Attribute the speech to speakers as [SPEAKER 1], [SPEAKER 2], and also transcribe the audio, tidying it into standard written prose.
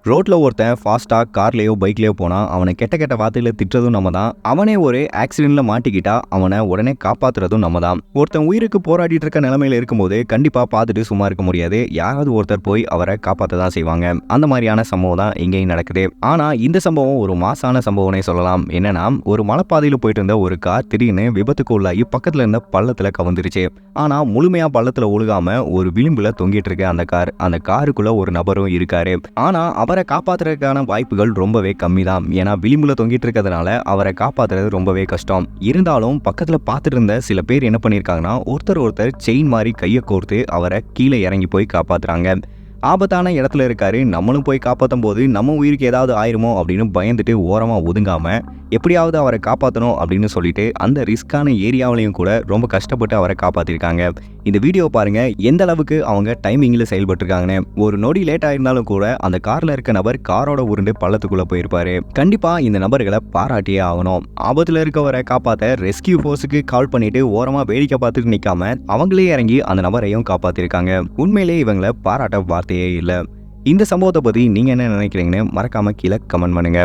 [SPEAKER 1] ரோட்ல ஒருத்தன் ஃபாஸ்டா கார்லயோ பைக்லயோ போனா அவனை கெட்ட கெட்ட வார்த்தையில திட்டுறதும் நம்ம தான். அவனே ஒரு ஆக்சிடென்ட்ல மாட்டிக்கிட்டா அவனை உடனே காப்பாத்துறதும் நம்ம தான். ஒருத்தன் உயிருக்கு போராடிட்டு இருக்க நிலைமையில இருக்கும்போது கண்டிப்பா பார்த்துட்டு சும்மா இருக்க முடியாது. யாராவது ஒருத்தர் போய் அவரை காப்பாத்த தான் செய்வாங்க. அந்த மாதிரியான சம்பவம் தான் இங்கேயும் நடக்குது. ஆனா இந்த சம்பவம் ஒரு மாசான சம்பவம்னே சொல்லலாம். என்னன்னா, ஒரு மலைப்பாதையில போயிட்டு இருந்த ஒரு கார் திடீர்னு விபத்துக்கு உள்ளாகி பக்கத்துல இருந்த பள்ளத்துல கவுந்துருச்சு. ஆனா முழுமையா பள்ளத்துல ஒழுகாம ஒரு விளிம்புல தொங்கிட்டு இருக்கு அந்த கார். அந்த காருக்குள்ள ஒரு நபரும் இருக்காரு. ஆனா அவரை காப்பாத்துறதுக்கான வாய்ப்புகள் ரொம்பவே கம்மி தான். ஏன்னா விளிம்புல தொங்கிட்டு இருக்கிறதுனால அவரை காப்பாத்துறது ரொம்பவே கஷ்டம். இருந்தாலும் பக்கத்துல பார்த்துட்டு இருந்த சில பேர் என்ன பண்ணிருக்காங்கன்னா, ஒருத்தர் செயின் மாதிரி கையை கோர்த்து அவரை கீழே இறங்கி போய் காப்பாத்துறாங்க. ஆபத்தான இடத்துல இருக்காரு, நம்மளும் போய் காப்பாற்றும் போது நம்ம உயிருக்கு ஏதாவது ஆயிருமோ அப்படின்னு பயந்துட்டு ஓரமா ஒதுங்காம எப்படியாவது அவரை காப்பாற்றணும் அப்படின்னு சொல்லிட்டு அந்த ரிஸ்கான ஏரியாவிலையும் கூட ரொம்ப கஷ்டப்பட்டு அவரை காப்பாத்திருக்காங்க. இந்த வீடியோ பாருங்க எந்த அளவுக்கு அவங்க டைமிங்ல செயல்பட்டிருக்காங்கன்னு. ஒரு நொடி லேட் ஆயிருந்தாலும் கூட அந்த கார்ல இருக்க நபர் காரோட உருண்டு பள்ளத்துக்குள்ள போயிருப்பாரு. கண்டிப்பா இந்த நபர்களை பாராட்டியே ஆகணும். ஆபத்துல இருக்கவரை காப்பாத்த ரெஸ்கியூ போர்ஸுக்கு கால் பண்ணிட்டு ஓரமா வேடிக்கை பார்த்துட்டு நிக்காம அவங்களே இறங்கி அந்த நபரையும் காப்பாத்திருக்காங்க. உண்மையிலேயே இவங்களை பாராட்ட வார்த்தையே இல்லை. இந்த சம்பவத்தை பத்தி நீங்க என்ன நினைக்கிறீங்கன்னு மறக்காம கீழே கமெண்ட் பண்ணுங்க.